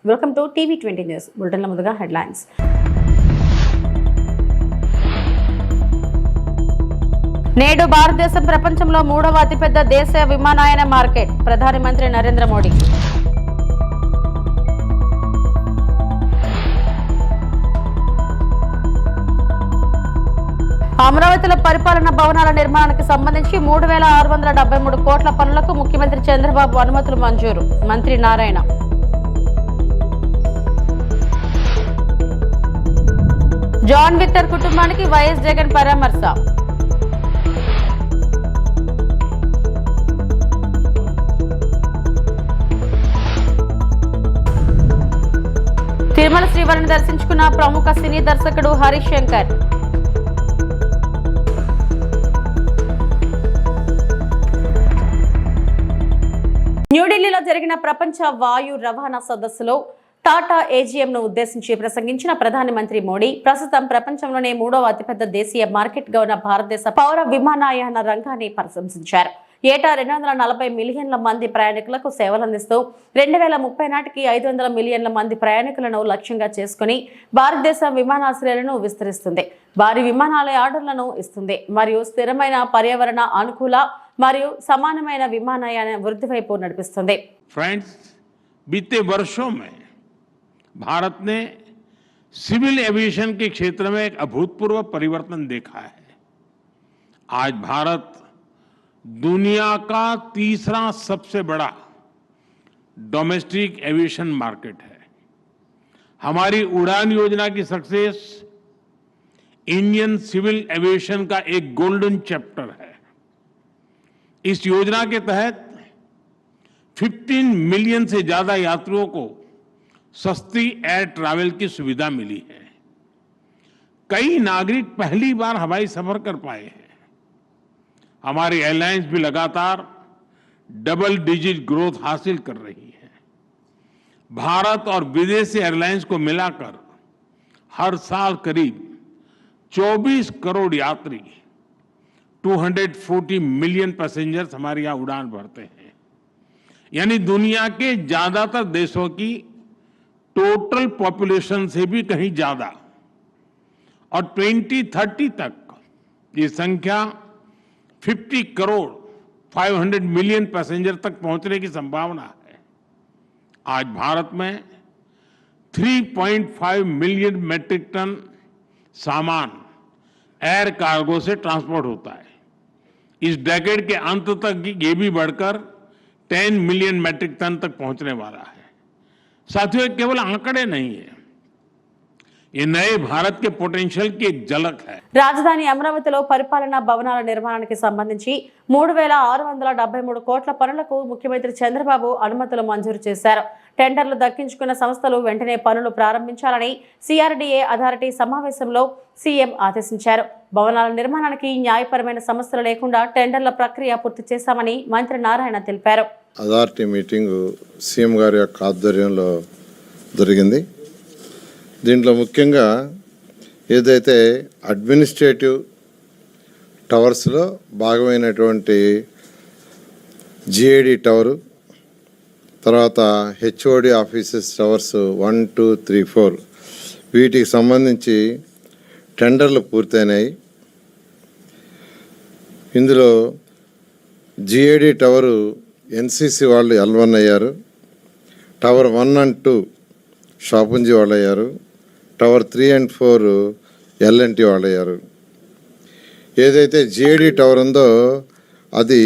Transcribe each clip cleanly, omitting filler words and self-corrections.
Welcome to టీవీ20 news బులెటిన్ల ముందుగా headlines. నేడు భారతదేశం ప్రపంచంలో 3వ అతిపెద్ద దేశీయ విమానయాన మార్కెట్. ప్రధానమంత్రి నరేంద్ర మోడీ. అమరావతిలో పరిపాలనా భవనాల నిర్మాణానికి సంబంధించి 3673 కోట్ల పనులకు ముఖ్యమంత్రి చంద్రబాబు అనుమతులు మంజూరు. మంత్రి నారాయణ. జాన్ విక్టర్ కుటుంబానికి వైఎస్ జగన్ పరామర్శ. తిరుమల శ్రీవారిని దర్శించుకున్న ప్రముఖ సినీ దర్శకుడు హరీష్ శంకర్. న్యూఢిల్లీలో జరిగిన ప్రపంచ వాయు రవాణా సదస్సులో టాటా ఏజీఎంను ఉద్దేశించి ప్రసంగించిన ప్రధానమంత్రి మోడీ ప్రస్తుతం ప్రపంచంలోనే 3వ అతిపెద్ద దేశీయ మార్కెట్గా ఉన్న భారతదేశ పౌర విమానయాన రంగాన్ని ప్రశంసించారు. ఏటా 240 మిలియన్ల మంది ప్రయాణికులకు సేవలందిస్తూ 2030 నాటికి 500 మిలియన్ల మంది ప్రయాణికులను లక్ష్యంగా చేసుకుని భారతదేశం విమానాశ్రయాలను విస్తరిస్తుంది, భారీ విమానాల ఆర్డర్లను ఇస్తుంది మరియు స్థిరమైన పర్యావరణ అనుకూల మరియు సమానమైన విమానయాన వృద్ధి వైపు నడిపిస్తుంది. फ्रेंड्स, बीते वर्षों में भारत ने सिविल एविएशन के क्षेत्र में एक अभूतपूर्व परिवर्तन देखा है. आज भारत दुनिया का तीसरा सबसे बड़ा डोमेस्टिक एविएशन मार्केट है. हमारी उड़ान योजना की सक्सेस इंडियन सिविल एविएशन का एक गोल्डन चैप्टर है. इस योजना के तहत 15 मिलियन से ज्यादा यात्रियों को सस्ती एयर ट्रैवल की सुविधा मिली है. कई नागरिक पहली बार हवाई सफर कर पाए हैं. हमारी एयरलाइंस भी लगातार डबल डिजिट ग्रोथ हासिल कर रही है. भारत और विदेशी एयरलाइंस को मिलाकर हर साल करीब 24 करोड़ यात्री 240 मिलियन पैसेंजर्स हमारे यहां उड़ान भरते हैं. यानी दुनिया के ज्यादातर देशों की टोटल पॉपुलेशन से भी कहीं ज्यादा. और 2030 तक ये संख्या 50 करोड़ 500 मिलियन पैसेंजर तक पहुंचने की संभावना है. आज भारत में 3.5 मिलियन मेट्रिक टन सामान एयर कार्गो से ट्रांसपोर्ट होता है. इस डेकेड के अंत तक ये भी बढ़कर 10 मिलियन मेट्रिक टन तक पहुंचने वाला है. साथियों, केवल आंकड़े नहीं है, ये नए भारत के पोटेंशियल की एक झलक है. రాజధాని అమరావతిలో పరిపాలనా భవనాల నిర్మాణానికి సంబంధించి 3673 కోట్ల పనులకు ముఖ్యమంత్రి చంద్రబాబు అనుమతులు మంజూరు చేశారు. టెండర్లు దక్కించుకున్న సంస్థలు వెంటనే పనులు ప్రారంభించాలని సిఆర్డీఏ అథారిటీ సమావేశంలో సీఎం ఆదేశించారు. భవనాల నిర్మాణానికి న్యాయపరమైన సమస్యలు లేకుండా టెండర్ల ప్రక్రియ పూర్తి చేశామని మంత్రి నారాయణ తెలిపారు. అథారిటీ మీటింగ్ సీఎం గారి యొక్క ఆధ్వర్యంలో జరిగింది. దీంట్లో ముఖ్యంగా ఏదైతే అడ్మినిస్ట్రేటివ్ టవర్స్లో భాగమైనటువంటి జిఐడి టవరు, తర్వాత హెచ్ఓడి ఆఫీసెస్ టవర్స్ 1, 2, 3, 4 వీటికి సంబంధించి టెండర్లు పూర్తయినాయి. ఇందులో జిఐడి టవరు ఎన్సిసి వాళ్ళు L1 అయ్యారు, టవర్ 1 and 2 షాపుంజీ వాళ్ళు అయ్యారు, టవర్ 3 and 4 L&T వాళ్ళు అయ్యారు. ఏదైతే జిఐడి టవర్ ఉందో అది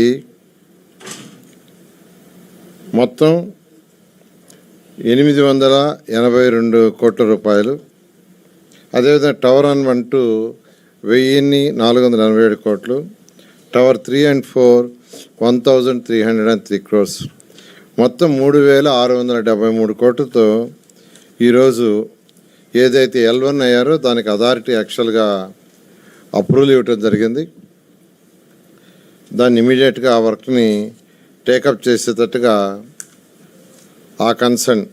మొత్తం 882 కోట్ల రూపాయలు. అదేవిధంగా టవర్ 1 and 2 1487 కోట్లు, టవర్ 3 and 4 1303 crores, మొత్తం 3673 కోట్లతో ఈరోజు ఏదైతే L1 అయ్యారో దానికి అథారిటీ యాక్చువల్గా అప్రూవల్ ఇవ్వటం జరిగింది. దాన్ని ఇమీడియట్గా ఆ వర్క్ని టేకప్ చేసేటట్టుగా ఆ కన్సర్న్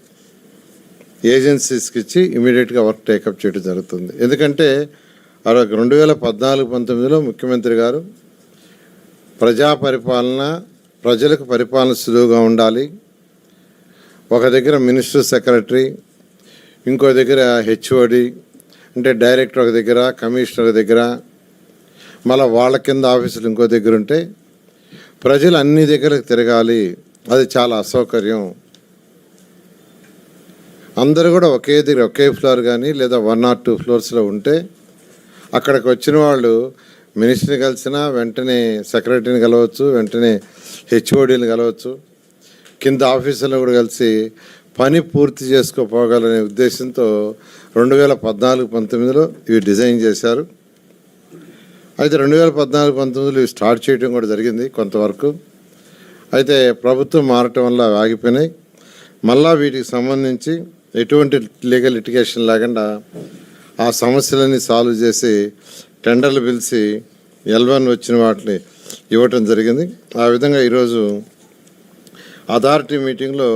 ఏజెన్సీస్కి ఇచ్చి ఇమీడియట్గా వర్క్ టేకప్ చేయడం జరుగుతుంది. ఎందుకంటే 2014-19లో ముఖ్యమంత్రి గారు ప్రజా పరిపాలన, ప్రజలకు పరిపాలన సులువుగా ఉండాలి, ఒక దగ్గర మినిస్టర్ సెక్రటరీ, ఇంకో దగ్గర హెచ్ఓడి అంటే డైరెక్టర్ ఒక దగ్గర, కమిషనర్ ఒక దగ్గర, మళ్ళీ వాళ్ళ కింద ఆఫీసులు ఇంకో దగ్గర ఉంటే ప్రజలు అన్ని దగ్గరకు తిరగాలి. అది చాలా అసౌకర్యం. అందరూ కూడా ఒకే దగ్గర ఒకే ఫ్లోర్ కానీ లేదా 1 or 2 ఫ్లోర్స్లో ఉంటే అక్కడికి వచ్చిన వాళ్ళు మినిస్టర్ని కలిసినా వెంటనే సెక్రటరీని కలవచ్చు, వెంటనే హెచ్ఓడీని కలవచ్చు, కింద ఆఫీసులో కూడా కలిసి పని పూర్తి చేసుకోపోగలనే ఉద్దేశంతో 2014-19లో ఇవి డిజైన్ చేశారు. అయితే 2014-19లో ఇవి స్టార్ట్ చేయడం కూడా జరిగింది కొంతవరకు. అయితే ప్రభుత్వం మారటం వల్ల ఆగిపోయినాయి. మళ్ళా వీటికి సంబంధించి ఎటువంటి లీగల్ లిటిగేషన్ లేకుండా ఆ సమస్యలన్నీ సాల్వ్ చేసి టెండర్లు పిలిచి L1 వచ్చిన వాటిని ఇవ్వటం జరిగింది. ఆ విధంగా ఈరోజు అథారిటీ మీటింగ్లో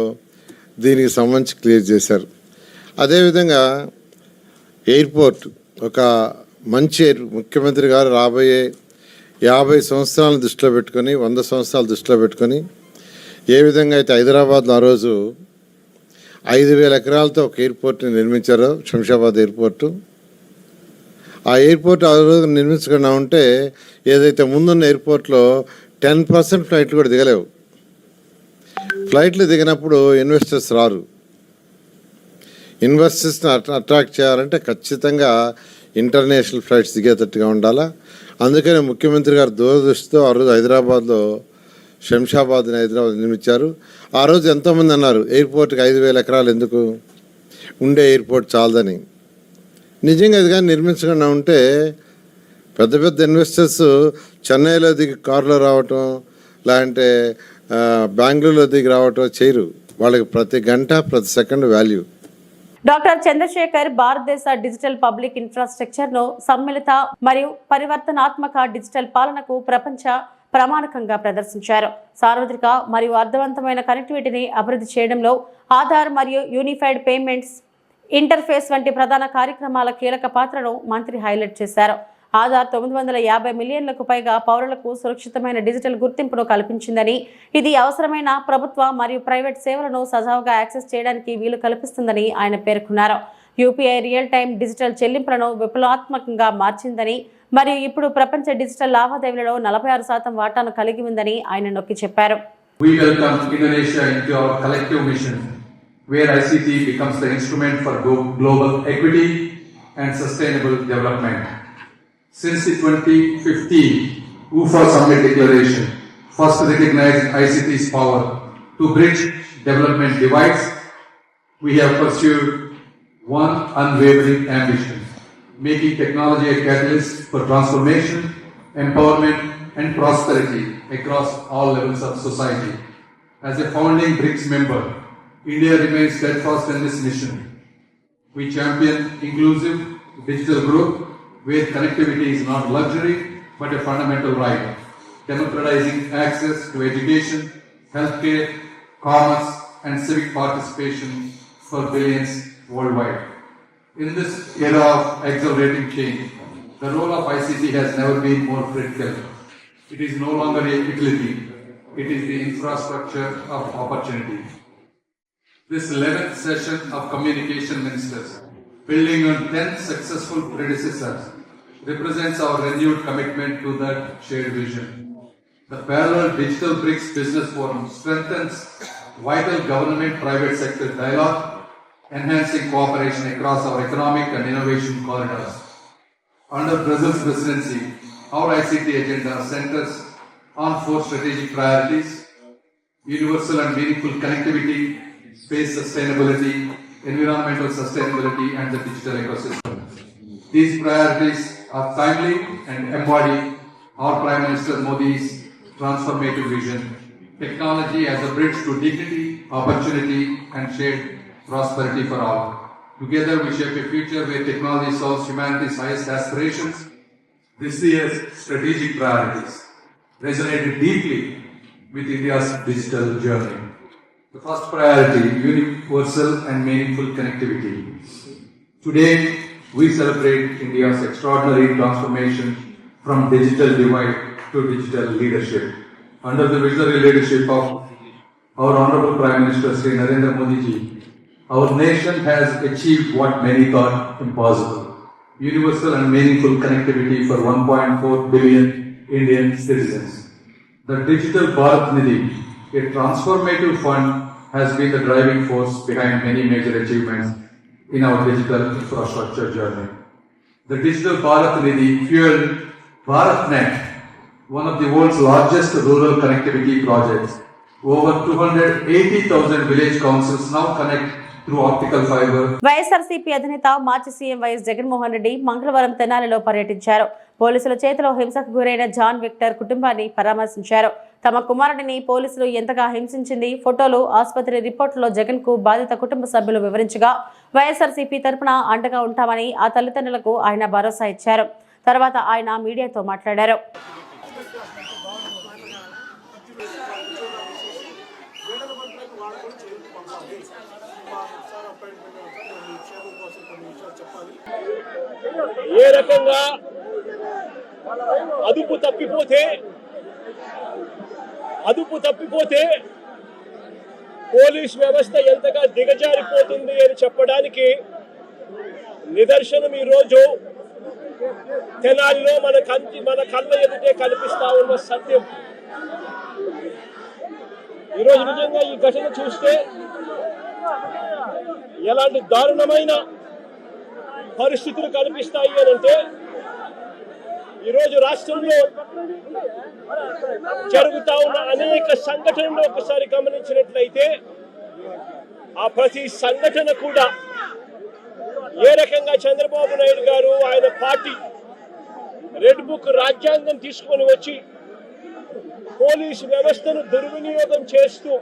దీనికి సంబంధించి క్లియర్ చేశారు. అదేవిధంగా ఎయిర్పోర్ట్ ఒక మంచి ముఖ్యమంత్రి గారు రాబోయే 50 సంవత్సరాలను దృష్టిలో పెట్టుకొని 100 సంవత్సరాలు దృష్టిలో పెట్టుకొని ఏ విధంగా అయితే హైదరాబాద్లో ఆ రోజు 5,000 ఎకరాలతో ఒక ఎయిర్పోర్ట్ని నిర్మించారో శంషాబాద్ ఎయిర్పోర్టు, ఆ ఎయిర్పోర్ట్ ఆ రోజు నిర్మించకుండా ఉంటే ఏదైతే ముందున్న ఎయిర్పోర్ట్లో 10% ఫ్లైట్లు కూడా దిగలేవు. ఫ్లైట్లు దిగినప్పుడు ఇన్వెస్టర్స్ రారు. ఇన్వెస్టర్స్ని అట్రాక్ట్ చేయాలంటే ఖచ్చితంగా ఇంటర్నేషనల్ ఫ్లైట్స్ దిగేటట్టుగా ఉండాలా. అందుకని ముఖ్యమంత్రి గారు దూరదృష్టితో ఆ రోజు హైదరాబాద్లో శంషాబాద్ని హైదరాబాద్ నిర్మించారు. ఆ రోజు ఎంతోమంది అన్నారు ఎయిర్పోర్ట్కి 5,000 ఎకరాలు ఎందుకు, ఉండే ఎయిర్పోర్ట్ చాలదని. నిజంగా అది కానీ నిర్మించకుండా ఉంటే పెద్ద పెద్ద ఇన్వెస్టర్స్ చెన్నైలో దిగి కారులో రావటం, లేదంటే బెంగళూరులో దిగి రావటం చేయరు. వాళ్ళకి ప్రతి గంట ప్రతి సెకండ్ వాల్యూ. డాక్టర్ చంద్రశేఖర్ భారతదేశ డిజిటల్ పబ్లిక్ ఇన్ఫ్రాస్ట్రక్చర్ను సమ్మిళిత మరియు పరివర్తనాత్మక డిజిటల్ పాలనకు ప్రపంచ ప్రమాణకంగా ప్రదర్శించారు. సార్వత్రిక మరియు అర్థవంతమైన కనెక్టివిటీని అభివృద్ధి చేయడంలో ఆధార్ మరియు యూనిఫైడ్ పేమెంట్స్ ఇంటర్ఫేస్ వంటి ప్రధాన కార్యక్రమాల కీలక పాత్రను మంత్రి హైలైట్ చేశారు. ఆధార్ 950 మిలియన్లకు పైగా పౌరులకు సురక్షితమైన డిజిటల్ గుర్తింపును కల్పించిందని, ఇది అవసరమైన ప్రభుత్వ మరియు ప్రైవేట్ సేవలను సజావుగా యాక్సెస్ చేయడానికి వీలు కల్పిస్తుందని ఆయన పేర్కొన్నారు. యూపీఐ రియల్ టైమ్ డిజిటల్ చెల్లింపులను విప్లవాత్మకంగా మార్చిందని మరియు ఇప్పుడు ప్రపంచ డిజిటల్ లావాదేవీలలో 46% వాటాను కలిగి ఉందని ఆయన నొక్కి చెప్పారు. We welcome Indonesia into our collective mission, where ICT becomes the instrument for global equity and sustainable development. Since the 2015 UFA Summit Declaration first recognized ICT's power to bridge development divides, we have pursued one unwavering ambition, making technology a catalyst for transformation, empowerment and prosperity across all levels of society. As a founding BRICS member, India remains steadfast in this mission. We champion inclusive digital growth where connectivity is not luxury but a fundamental right, democratizing access to education, healthcare, commerce and civic participation for billions worldwide. In this era of accelerating change, the role of ICT has never been more critical. It is no longer a utility, it is the infrastructure of opportunity. This 11th session of Communication Ministers, building on 10 successful predecessors, represents our renewed commitment to that shared vision. The parallel Digital BRICS Business Forum strengthens vital government-private sector dialogue, enhancing cooperation across our economic and innovation corridors. Under Brazil's presidency, our ICT agenda centers on 4 strategic priorities: universal and meaningful connectivity, space sustainability, environmental sustainability, and the digital ecosystem. These priorities are timely and embody our Prime Minister Modi's transformative vision. Technology as a bridge to dignity, opportunity, and shared prosperity for all. Together we shape a future where technology solves humanity's highest aspirations. This year's strategic priorities resonated deeply with India's digital journey. The first priority, universal and meaningful connectivity. Today, we celebrate India's extraordinary transformation from digital divide to digital leadership. Under the visionary leadership of our Honorable Prime Minister Sri Narendra Modi ji, our nation has achieved what many thought impossible. Universal and meaningful connectivity for 1.4 billion Indian citizens. The Digital Bharat Nidhi, a transformative fund, has been the driving force behind many major achievements in our digital infrastructure journey. The Digital Bharat Nidhi fueled BharatNet, one of the world's largest rural connectivity projects. Over 280,000 village councils now connect through optical fiber. YSRCP అధినేత మాజీ CM YS Jaganmohan Reddy మంగళవారం తెనాలిలో పర్యటించారు. పోలీసుల చేతిలో హింసకు గురైన John Victor కుటుంబాన్ని పరామర్శించారు. తమ కుమారుడిని పోలీసులు ఎంతగా హింసించింది ఫోటోలు, ఆసుపత్రి రిపోర్టులో జగన్ కు బాధిత కుటుంబ సభ్యులు వివరించగా వైఎస్ఆర్సీపీ తరపున అండగా ఉంటామని ఆ తల్లిదండ్రులకు ఆయన భరోసా ఇచ్చారు. తర్వాత ఆయన మీడియాతో మాట్లాడారు. ఏ రకంగా అదుపు తప్పిపోతే పోలీస్ వ్యవస్థ ఎంతగా దిగజారిపోతుంది అని చెప్పడానికి నిదర్శనం ఈరోజు తెనాలిలో మన కళ్ళ ఎదుటే కనిపిస్తా ఉన్న సత్యం. ఈరోజు నిజంగా ఈ ఘటన చూస్తే ఎలాంటి దారుణమైన పరిస్థితులు కనిపిస్తాయి అని అంటే, ఈరోజు రాష్ట్రంలో జరుగుతా ఉన్న అనేక సంఘటనలు ఒకసారి గమనించినట్లయితే ఆ ప్రతి సంఘటన కూడా ఏ రకంగా చంద్రబాబు నాయుడు గారు ఆయన పార్టీ రెడ్ బుక్ రాజ్యాంగం తీసుకొని వచ్చి పోలీసు వ్యవస్థను దుర్వినియోగం చేస్తూ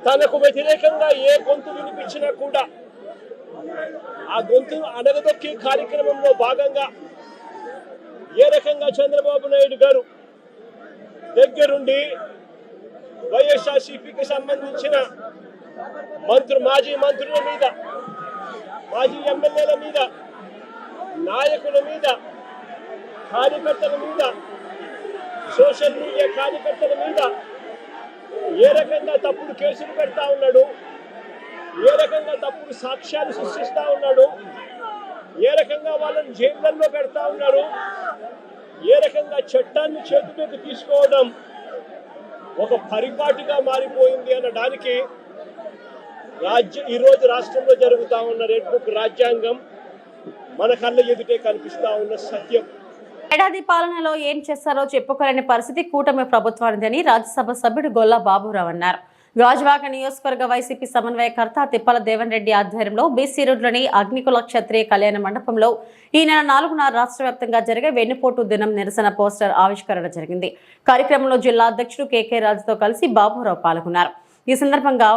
తనకు వ్యతిరేకంగా ఏ గొంతు వినిపించినా కూడా ఆ గొంతు అణగదొక్కే కార్యక్రమంలో భాగంగా ఏ రకంగా చంద్రబాబు నాయుడు గారు దగ్గరుండి వైఎస్ఆర్సీపీకి సంబంధించిన మాజీ మంత్రుల మీద, మాజీ ఎమ్మెల్యేల మీద, నాయకుల మీద, కార్యకర్తల మీద, సోషల్ మీడియా కార్యకర్తల మీద ఏ రకంగా తప్పుడు కేసులు పెడతా ఉన్నాడు, ఏ రకంగా తప్పుడు సాక్ష్యాలు సృష్టిస్తా ఉన్నాడు, ఏ రకంగా వాళ్ళని జైళ్ళల్లో పెడతా ఉన్నారు, ఏ రకంగా చట్టాన్ని చేతిలోకి తీసుకోవడం ఒక పరిపాటిగా మారిపోయింది అనడానికి ఈరోజు రాష్ట్రంలో జరుగుతా ఉన్న రెడ్ బుక్ రాజ్యాంగం మన కళ్ళ ఎదుటే కనిపిస్తా ఉన్న సత్యం. ఏడాది పాలనలో ఏం చేస్తారో చెప్పుకోలేని పరిస్థితి కూటమి ప్రభుత్వానిదని రాజ్యసభ సభ్యుడు గొల్లా బాబురావు అన్నారు. గాజువాక నియోజకవర్గ వైసీపీ సమన్వయకర్త తిప్పల దేవన్ రెడ్డి ఆధ్వర్యంలో బీసీ రోడ్లోని అగ్నికుల క్షత్రియ కళ్యాణ మండపంలో ఈ నెల 4న రాష్ట్ర వ్యాప్తంగా జరిగే వెన్నుపోటు దినం నిరసన పోస్టర్ ఆవిష్కరణ జరిగింది. కార్యక్రమంలో జిల్లా అధ్యక్షుడు కేకే రాజుతో కలిసి బాబురావు పాల్గొన్నారు. ఈ సందర్భంగా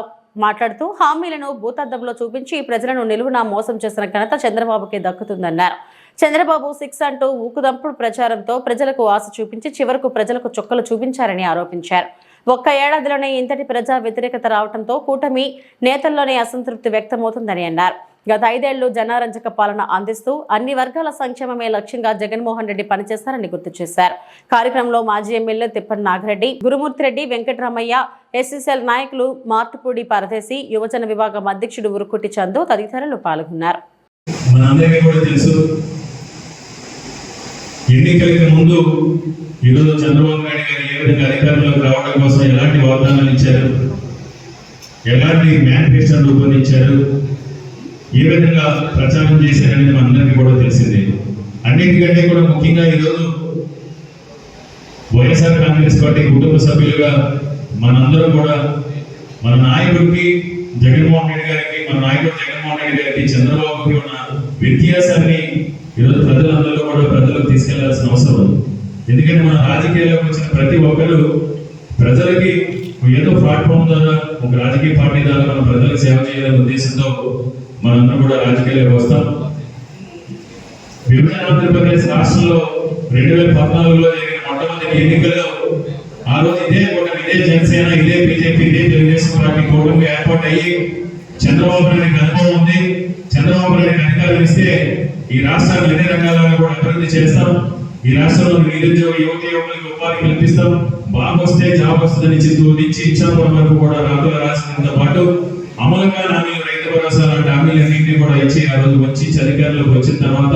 మాట్లాడుతూ హామీలను భూతద్దంలో చూపించి ప్రజలను నిలువునా మోసం చేసిన ఘనత చంద్రబాబుకే దక్కుతుందన్నారు. చంద్రబాబు 6 అంటూ ఊకుదంపుడు ప్రచారంతో ప్రజలకు ఆశ చూపించి చివరకు ప్రజలకు చుక్కలు చూపించారని ఆరోపించారు. ఒక్క ఏడాదిలోనే ఇంతటి ప్రజా వ్యతిరేకత రావడంతో కూటమి నేతల్లోనే అసంతృప్తి వ్యక్తమవుతుందని అన్నారు. గత 5 ఏళ్లు జనారంజక పాలన అందిస్తూ అన్ని వర్గాల సంక్షేమమే లక్ష్యంగా జగన్మోహన్ రెడ్డి పనిచేస్తారని గుర్తు చేశారు. కార్యక్రమంలో మాజీ ఎమ్మెల్యే తిప్పన్ నాగిరెడ్డి, గురుమూర్తిరెడ్డి, వెంకటరామయ్య, ఎస్సీసీఎల్ నాయకులు మార్టుపూడి పరదేశి, యువజన విభాగం అధ్యక్షుడు ఉరుకుటి చందు తదితరులు పాల్గొన్నారు. ఎన్నికలకు ముందు ఈరోజు చంద్రబాబు నాయుడు గారు ఏ విధంగా అధికారంలోకి రావడం కోసం ఎలాంటి వాగ్దానాలు ఇచ్చారు, ఎలాంటి మేనిఫెస్టోను రూపొందించారు, ఏ విధంగా ప్రచారం చేశారనేది మనందరికీ కూడా తెలిసిందే. అన్నింటికంటే కూడా ముఖ్యంగా ఈరోజు వైఎస్ఆర్ కాంగ్రెస్ పార్టీ కుటుంబ సభ్యులుగా మనందరం కూడా మన నాయకుడికి జగన్మోహన్ రెడ్డి గారికి, మన నాయకుడు జగన్మోహన్ రెడ్డి గారికి చంద్రబాబుకి ఉన్న వ్యత్యాసాన్ని ఈరోజు ప్రజలందరిలో కూడా ప్రజలకు తీసుకెళ్లాల్సిన అవసరం ఉంది. ఎందుకంటే మన రాజకీయాల్లోకి వచ్చిన ప్రతి ఒక్కరు ప్రజలకి ఏదో ప్లాట్ఫామ్ ద్వారా ఒక రాజకీయ పార్టీ ద్వారా మన ప్రజలకు సేవ చేయాలనే ఉద్దేశంతో మనందరం కూడా రాజకీయాలకు వస్తాం. విభజన ఆంధ్రప్రదేశ్ రాష్ట్రంలో 2014లో జరిగిన మొట్టమొదటి ఎన్నికల్లో ఆ రోజు ఇదే జనసేన, ఇదే బీజేపీ, ఇదే తెలుగుదేశం పార్టీ కూటమి ఏర్పాటు అయ్యి చంద్రబాబు నాయుడికి అనుభవం ఉంది, చంద్రబాబు నాయుడికి అధికారం ఇస్తే ఈ రాష్ట్రాన్ని అన్ని రంగాలను కూడా అభివృద్ధి చేస్తాం, ఈ రాష్ట్రంలో నిరుద్యోగ యువకులకు ఉపాధి కల్పిస్తాం, బాగొస్తే జాబ్ వస్తుందని చిత్తూరు నుంచి ఇచ్చాపురం వరకు కూడా రాతుల రాసినంత పాటు అమలుగా హామీలు, రైతు భరోసా లాంటి హామీలన్నింటినీ కూడా ఇచ్చి ఆ రోజు వచ్చి అధికారంలోకి వచ్చిన తర్వాత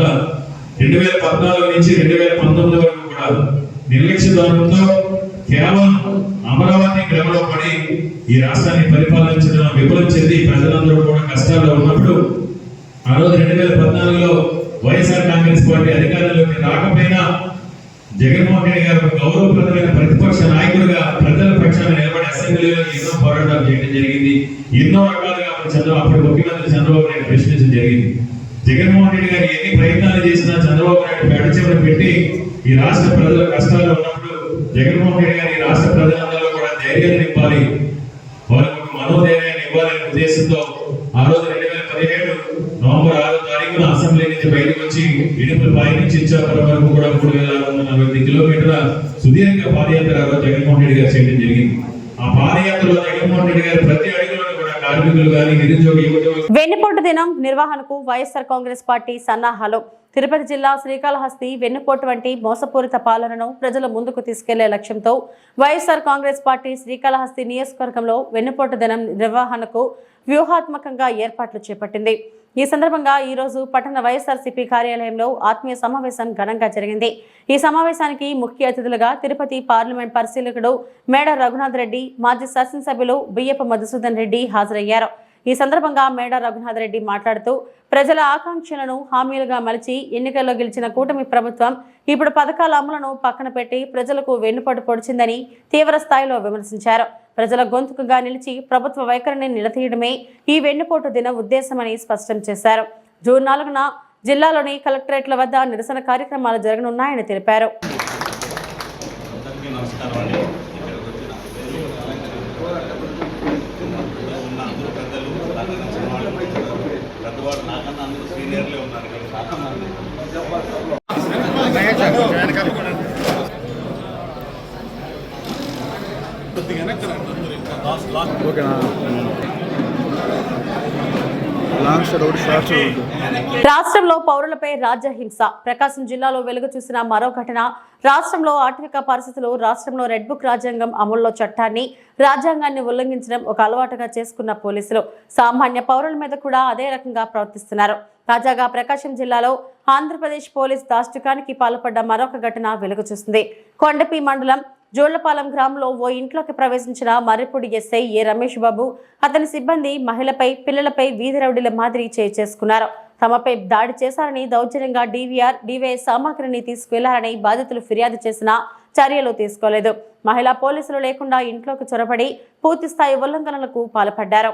2014 నుంచి 2019 వరకు కూడా నిర్లక్ష్య ధోరణితో కేవలం అమరావతి భ్రమలో పడి ఈ రాష్ట్రాన్ని పరిపాలించడం విఫలం చెంది ప్రజలందరూ కూడా కష్టాల్లో ఉన్నప్పుడు ఆ రోజు 2014లో వైఎస్ఆర్ కాంగ్రెస్ పార్టీ అధికారంలోకి రాకపోయినా జగన్మోహన్ రెడ్డి గారు గౌరవప్రదమైన ప్రతిపక్ష నాయకుడిగా ప్రజల పక్షాన నిలబడి అసెంబ్లీలో ఎన్నో పోరాటాలు చేయడం జరిగింది. ఎన్నో రకాలుగా అప్పుడు ముఖ్యమంత్రి చంద్రబాబు నాయుడు ప్రశ్నించడం జరిగింది. జగన్మోహన్ రెడ్డి గారు ఎన్ని ప్రయత్నాలు చేసినా చంద్రబాబు నాయుడు పెడచెవిన పెట్టి ఈ రాష్ట్ర ప్రజల కష్టాలు ఉన్నప్పుడు జగన్మోహన్ రెడ్డి గారు ఈ రాష్ట్ర ప్రజలందరూ కూడా ధైర్యాన్ని నింపాలి, వాళ్ళకు మనోధైర్యాన్ని ఇవ్వాలనే ఉద్దేశంతో ఆ రోజు 2017 నవంబర్ 6వ తారీఖున అసెంబ్లీ నుంచి బయటకు వచ్చి ఇడుపులపై నుంచి ఇచ్చాపురం వరకు కూడా 3640 కిలోమీటర్ల సుదీర్ఘ పాదయాత్ర జగన్మోహన్ రెడ్డి గారు చేయడం జరిగింది. ఆ పాదయాత్రలో జగన్మోహన్ రెడ్డి గారు ప్రతి అడుగులోనూ కూడా కార్మికులు కానీ నిరుద్యోగ యువకులు వెన్నుపోటు దినం నిర్వహణకు వైఎస్ఆర్ కాంగ్రెస్ పార్టీ సన్నాహాలు. తిరుపతి జిల్లా శ్రీకాళహస్తి వెన్నుపోటు వంటి మోసపూరిత పాలనను ప్రజల ముందుకు తీసుకెళ్లే లక్ష్యంతో వైఎస్ఆర్ కాంగ్రెస్ పార్టీ శ్రీకాళహస్తి నియోజకవర్గంలో వెన్నుపోటు దినం నిర్వహణకు వ్యూహాత్మకంగా ఏర్పాట్లు చేపట్టింది. ఈ సందర్భంగా ఈ రోజు పట్టణ వైఎస్ఆర్సీపీ కార్యాలయంలో ఆత్మీయ సమావేశం ఘనంగా జరిగింది. ఈ సమావేశానికి ముఖ్య అతిథులుగా తిరుపతి పార్లమెంట్ పరిశీలకుడు మేడ రఘునాథ్ రెడ్డి, మాజీ శాసనసభ్యులు బియ్యపు మధుసూదన్ రెడ్డి హాజరయ్యారు. ఈ సందర్భంగా మేడ రఘునాథ్ రెడ్డి మాట్లాడుతూ ప్రజల ఆకాంక్షలను హామీలుగా మలిచి ఎన్నికల్లో గెలిచిన కూటమి ప్రభుత్వం ఇప్పుడు పథకాల అమలును పక్కన పెట్టి ప్రజలకు వెన్నుపోటు పొడిచిందని తీవ్ర స్థాయిలో విమర్శించారు. ప్రజల గొంతుకుగా నిలిచి ప్రభుత్వ వైఖరిని నిలదీయడమే ఈ వెన్నుపోటు దిన ఉద్దేశమని స్పష్టం చేశారు. జూన్ 4న జిల్లాలోని కలెక్టరేట్ల వద్ద నిరసన కార్యక్రమాలు జరగనున్నాయని తెలిపారు. రాష్ట్రంలో పౌరులపై రాజ్యహింస. ప్రకాశం జిల్లాలో వెలుగు చూసిన మరో ఘటన. రాష్ట్రంలో ఆర్థిక పరిస్థితులు రాష్ట్రంలో రెడ్ బుక్ రాజ్యాంగం అమల్లో చట్టాన్ని, రాజ్యాంగాన్ని ఉల్లంఘించడం ఒక అలవాటుగా చేసుకున్న పోలీసులు సామాన్య పౌరుల మీద కూడా అదే రకంగా ప్రవర్తిస్తున్నారు. తాజాగా ప్రకాశం జిల్లాలో ఆంధ్రప్రదేశ్ పోలీస్ దాష్టికానికి పాల్పడ్డ మరొక ఘటన వెలుగు చూసింది. కొండపి మండలం జోళ్లపాలెం గ్రామంలో ఓ ఇంట్లోకి ప్రవేశించిన మర్రిపూడి ఎస్ఐ ఏ రమేష్ బాబు, అతని సిబ్బంది మహిళపై, పిల్లలపై వీధి రౌడీల మాదిరి చేసుకున్నారు. తమపై దాడి చేశారని, దౌర్జన్యంగా డివైఎస్ సామాగ్రిని తీసుకువెళ్లారని బాధితులు ఫిర్యాదు చేసినా చర్యలు తీసుకోలేదు. మహిళా పోలీసులు లేకుండా ఇంట్లోకి చొరబడి పూర్తిస్థాయి ఉల్లంఘనలకు పాల్పడ్డారు.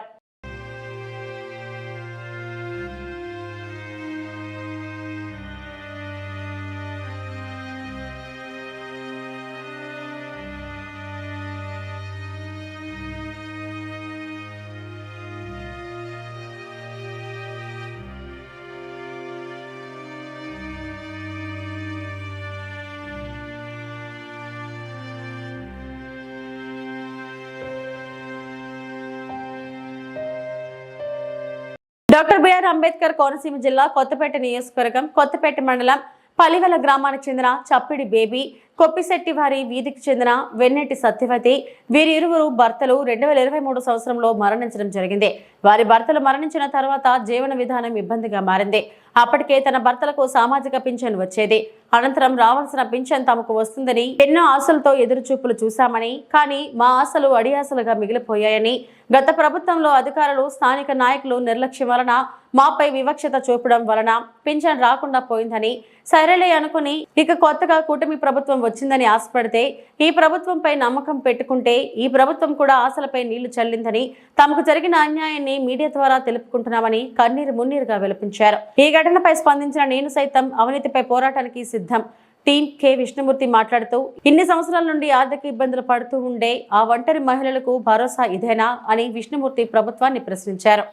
డాక్టర్ బిఆర్ అంబేద్కర్ కోనసీమ జిల్లా కొత్తపేట నియోజకవర్గం కొత్తపేట మండలం పలివెల గ్రామానికి చెందిన చప్పిడి బేబీ, కొప్పిశెట్టి వారి వీధికి చెందిన వెన్నెటి సత్యవతి, వీరిరువురు భర్తలు 2023 సంవత్సరంలో మరణించడం జరిగింది. వారి భర్తలు మరణించిన తర్వాత జీవన విధానం ఇబ్బందిగా మారింది. అప్పటికే తన భర్తలకు సామాజిక పింఛన్ వచ్చేది. అనంతరం రావాల్సిన పింఛన్ తమకు వస్తుందని ఎన్నో ఆశలతో ఎదురుచూపులు చూశామని, కానీ మా ఆశలు అడియాసలుగా మిగిలిపోయాయని, గత ప్రభుత్వంలో అధికారులు, స్థానిక నాయకులు నిర్లక్ష్యం వలన, మాపై వివక్షత చూపడం వలన పింఛన్ రాకుండా పోయిందని, సరేలే అనుకుని ఇక కొత్తగా కూటమి ప్రభుత్వం వచ్చిందని ఆశపడితే ఈ ప్రభుత్వంపై నమ్మకం పెట్టుకుంటే ఈ ప్రభుత్వం కూడా ఆశలపై నీళ్లు చల్లిందని, తమకు జరిగిన అన్యాయాన్ని మీడియా ద్వారా తెలుపుకుంటున్నామని కన్నీరు మున్నీరుగా విలపించారు. ఈ ఘటనపై స్పందించిన నేను సైతం అవినీతిపై పోరాటానికి సిద్ధం టీం కె విష్ణుమూర్తి మాట్లాడుతూ, ఇన్ని సంవత్సరాల నుండి ఆర్థిక ఇబ్బందులు పడుతూ ఉండే ఆ ఒంటరి మహిళలకు భరోసా ఇదేనా అని విష్ణుమూర్తి ప్రభుత్వాన్ని ప్రశ్నించారు.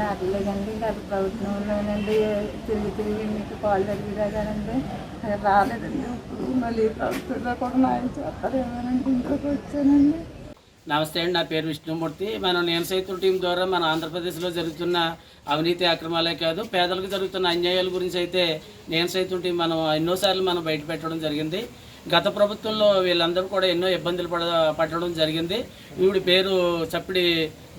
రావట్లేదండి, గత ప్రభుత్వంలోనండి తిరిగి మీకు కాల్ జరిగిరాగానండి రాలేదండి. ఇప్పుడు మళ్ళీ ప్రభుత్వంలో కూడా న్యాయం చేస్తారేమోనండి ఇంట్లోకి వచ్చానండి. నమస్తే అండి, నా పేరు విష్ణుమూర్తి. మనం నేను సైతం టీం ద్వారా మన ఆంధ్రప్రదేశ్లో జరుగుతున్న అవినీతి అక్రమాలే కాదు, పేదలకు జరుగుతున్న అన్యాయాల గురించి అయితే నేను సైతం టీం మనం ఎన్నోసార్లు మనం బయట పెట్టడం జరిగింది. గత ప్రభుత్వంలో వీళ్ళందరూ కూడా ఎన్నో ఇబ్బందులు పడడం జరిగింది. ఈవిడ పేరు చప్పిడి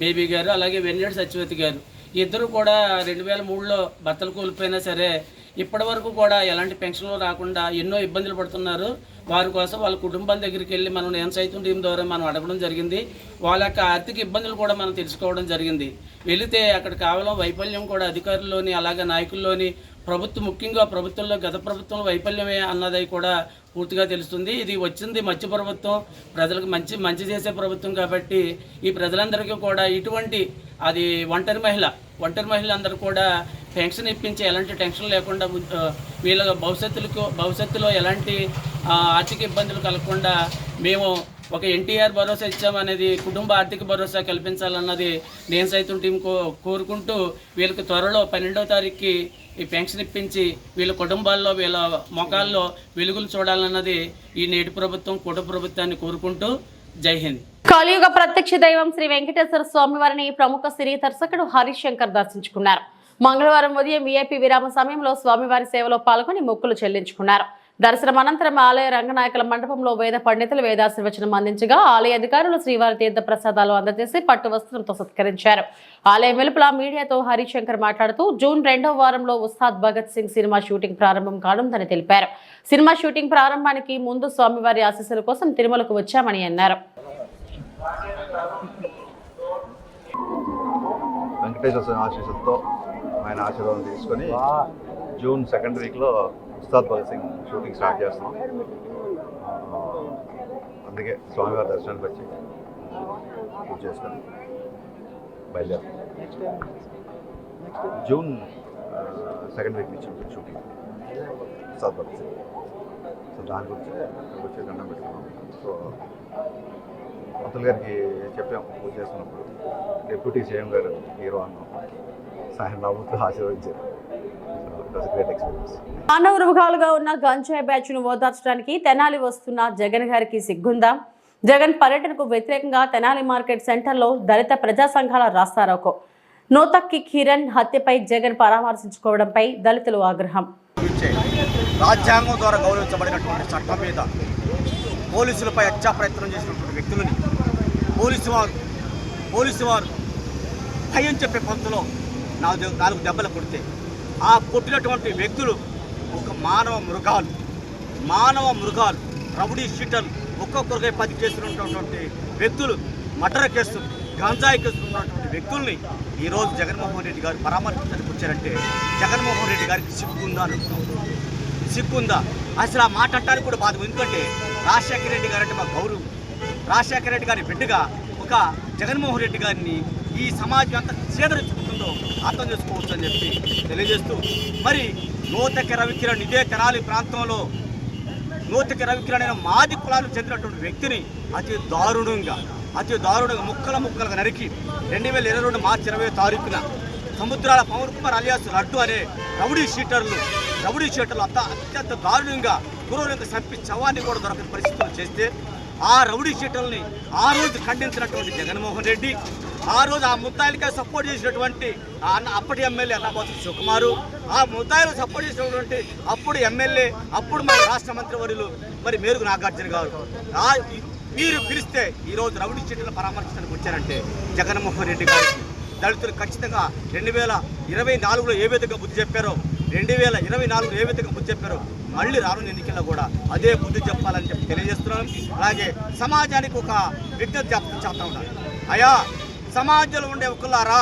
బేబీ గారు, అలాగే వెన్నెడి సత్యవతి గారు. ఇద్దరు కూడా 2003లో భర్తలు కోల్పోయినా సరే ఇప్పటి వరకు కూడా ఎలాంటి పెన్షన్లు రాకుండా ఎన్నో ఇబ్బందులు పడుతున్నారు. వారి కోసం వాళ్ళ కుటుంబాల దగ్గరికి వెళ్ళి మనం నేను సైతం టీం ద్వారా మనం అడగడం జరిగింది. వాళ్ళ యొక్క ఆర్థిక ఇబ్బందులు కూడా మనం తెలుసుకోవడం జరిగింది. వెళితే అక్కడ కేవలం వైఫల్యం కూడా అధికారుల్లోని అలాగే నాయకుల్లోని ముఖ్యంగా ప్రభుత్వంలో గత ప్రభుత్వంలో వైఫల్యమే అన్నది కూడా పూర్తిగా తెలుస్తుంది. ఇది వచ్చింది మంచి ప్రభుత్వం, ప్రజలకు మంచి చేసే ప్రభుత్వం కాబట్టి ఈ ప్రజలందరికీ కూడా ఇటువంటి అది ఒంటరి మహిళలందరూ కూడా పెన్షన్ ఇప్పించి ఎలాంటి టెన్షన్ లేకుండా వీళ్ళ భవిష్యత్తులో ఎలాంటి ఆర్థిక ఇబ్బందులు కలగకుండా మేము ఒక ఎన్టీఆర్ భరోసా ఇచ్చామనేది కుటుంబ ఆర్థిక భరోసా కల్పించాలన్నది నేను సైతం టీం కోరుకుంటూ వీళ్ళకి త్వరలో 12వ తారీఖుకి ఈ పెన్షన్ ఇప్పించి వీళ్ళ కుటుంబాల్లో వీళ్ళ మొఖాల్లో వెలుగులు చూడాలన్నది ఈ నేటి ప్రభుత్వం కుటుంబ ప్రభుత్వాన్ని కోరుకుంటూ జై హింద్. కలియుగ ప్రత్యక్ష దైవం శ్రీ వెంకటేశ్వర స్వామి వారిని ప్రముఖ సినీ దర్శకుడు హరీష్ శంకర్ దర్శించుకున్నారు. మంగళవారం ఉదయం వీఐపీ విరామ సమయంలో స్వామివారి సేవలో పాల్గొని మొక్కులు చెల్లించుకున్నారు. దర్శనం అనంతరం ఆలయ రంగనాయకుల మండపంలో వేద పండితులు వేదాశీర్వచనం అందించగా ఆలయ అధికారులు శ్రీవారి తీర్థ ప్రసాదాలు అందజేసి పట్టు వస్త్రంతో సత్కరించారు. ఆలయం వెలుపల మీడియాతో హరీష్ శంకర్ మాట్లాడుతూ జూన్ 2వ వారంలో ఉస్తాద్ భగత్ సింగ్ సినిమా షూటింగ్ ప్రారంభం కానుందని తెలిపారు. సినిమా షూటింగ్ ప్రారంభానికి ముందు స్వామివారి ఆశీస్సుల కోసం తిరుమలకు వచ్చామని అన్నారు. వెంకటేశ్వర ఆశీస్సులతో ఆయన ఆశీర్వాదం తీసుకొని జూన్ 2nd వీక్లో ఉస్తాద్ భగత్ సింగ్ షూటింగ్ స్టార్ట్ చేస్తున్నాం. అందుకే స్వామివారి దర్శనానికి వచ్చి పూజ చేసుకొని బయలుదేరు. జూన్ 2nd వీక్ నుంచి ఉంటుంది షూటింగ్ ఉస్తాద్ భగత్ సింగ్. సో దాని గురించి వచ్చి దండం పెట్టుకున్నాం. సో మంత్రులు గారికి చెప్పాం పూజ చేస్తున్నప్పుడు, డిప్యూటీ సీఎం గారు హీరో అన్నాం, సాయం నవ్వుతూ ఆశీర్వదించారు. మానవృగాలుగా ఉన్న గంజాయి బ్యాచ్ ను ఓదార్చడానికి తెనాలి వస్తున్న జగన్ గారికి సిగ్గుందా? జగన్ పర్యటనకు వ్యతిరేకంగా తెనాలి మార్కెట్ సెంటర్లో దళిత ప్రజా సంఘాల రాస్తారోకో. నోతక్కి కిరణ్ హత్యపై జగన్ పరామర్శించుకోవడంపై దళితులు ఆగ్రహం. రాజ్యాంగం ద్వారా గౌరవించబడినటువంటి చట్టం మీద పోలీసులపై హత్యా ప్రయత్నం చేసినటువంటి వ్యక్తులని పోలీసు వారు భయం చెప్పే పంతులో 4 దెబ్బలు కొడితే ఆ కొట్టినటువంటి వ్యక్తులు ఒక మానవ మృగాలు రౌడీ షీటర్లు, ఒక్కొక్కరికై 10 కేసులు ఉన్నటువంటి వ్యక్తులు, మర్డర్ కేసులు, గంజాయి కేసులు ఉన్నటువంటి వ్యక్తుల్ని ఈరోజు జగన్మోహన్ రెడ్డి గారు పరామర్శించడానికి వచ్చారంటే జగన్మోహన్ రెడ్డి గారికి సిగ్గుందా? అసలు ఆ మాట అంటానికి కూడా బాధ. ఎందుకంటే రాజశేఖర రెడ్డి గారు అంటే మా గౌరవం. రాజశేఖర రెడ్డి గారి బిడ్డగా ఒక జగన్మోహన్ రెడ్డి గారిని ఈ సమాజం ఎంత చేదరించుకుంటుందో అర్థం చేసుకోవచ్చు అని చెప్పి తెలియజేస్తూ, మరి నోతకి రవికిరణ్ ఇదే తెనాలి ప్రాంతంలో నోతకి రవికిరణ్ అయిన మాది కులాలకు చెందినటువంటి వ్యక్తిని అతి దారుణంగా ముక్కలుగా నరికి 2022 మార్చి 20వ తారీఖున సముద్రాల పవన్ కుమార్ అలియాస్ లడ్డు అనే రౌడీ షీటర్లు అత్యంత దారుణంగా క్రూరంగా చంపి శవాన్ని కూడా దొరకని పరిస్థితులు చేస్తే ఆ రౌడీ షీటర్ని ఆ రోజు ఖండించినటువంటి జగన్మోహన్ రెడ్డి, ఆ రోజు ఆ ముద్దాయిలకే సపోర్ట్ చేసినటువంటి అప్పటి ఎమ్మెల్యే అన్నాబోతు శివకుమారు, ఆ ముద్దాయిలు సపోర్ట్ చేసినటువంటి అప్పుడు ఎమ్మెల్యే, అప్పుడు మన రాష్ట్ర మంత్రివర్యులు మరి మేరుగు నాగార్జున గారు మీరు పిలిస్తే ఈరోజు రౌడీ షీటర్లను పరామర్శించడానికి వచ్చారంటే జగన్మోహన్ రెడ్డి గారికి దళితులు ఖచ్చితంగా 2024లో ఏ విధంగా బుద్ధి చెప్పారో 2024లో ఏ విధంగా బుద్ధి చెప్పారో మళ్ళీ రానున్న ఎన్నికల్లో కూడా అదే బుద్ధి చెప్పాలని చెప్పి తెలియజేస్తున్నాం. అలాగే సమాజానికి ఒక విజ్ఞప్తి చేస్తా ఉన్నారు. అయ్యా, సమాజంలో ఉండే ఒకళ్ళారా,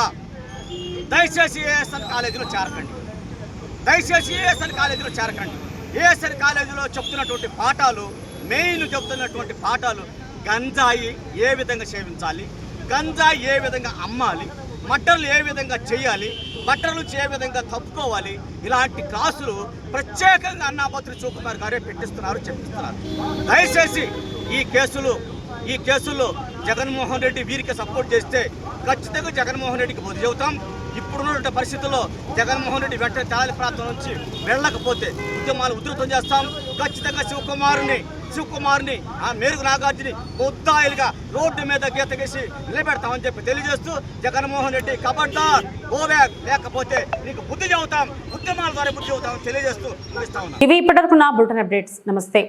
దయచేసి ఏఎస్ఎన్ కాలేజీలో చేరకండి. ఏఎస్ఎన్ కాలేజీలో చెప్తున్నటువంటి పాఠాలు, మెయిన్ చెప్తున్నటువంటి పాఠాలు గంజాయి ఏ విధంగా సేవించాలి, గంజాయి ఏ విధంగా అమ్మాలి, మట్టర్లు ఏ విధంగా చేయాలి, బట్టల నుంచి ఏ విధంగా తప్పుకోవాలి, ఇలాంటి క్లాసులు ప్రత్యేకంగా అన్నాబోతు శివకుమార్ గారే చెప్పిస్తున్నారు. దయచేసి ఈ కేసులో జగన్మోహన్ రెడ్డి వీరికి సపోర్ట్ చేస్తే ఖచ్చితంగా జగన్మోహన్ రెడ్డికి బుద్ధి చెబుతాం. ఇప్పుడున్న పరిస్థితుల్లో జగన్మోహన్ రెడ్డి వెంటనే తెనాలి ప్రాంతం నుంచి వెళ్ళకపోతే ఉద్యమాలు ఉధృతం చేస్తాం. ఖచ్చితంగా శివకుమారుని శివకుమార్ని ఆ మేరకు నాగార్జుని ముద్దాయిలుగా రోడ్డు మీద గీత గీసి నిలబెడతామని చెప్పి తెలియజేస్తూ జగన్మోహన్ రెడ్డి కబడ్డార్ గోబ్యాక్, లేకపోతే నీకు బుద్ధి చెబుతాం, ఉద్యమాల ద్వారా బుద్ధి చెబుతామని తెలియజేస్తూ ముగిస్తా ఉన్నాం. ఇవి ఇప్పటివరకు నా బులెటిన్ అప్డేట్స్. నమస్తే.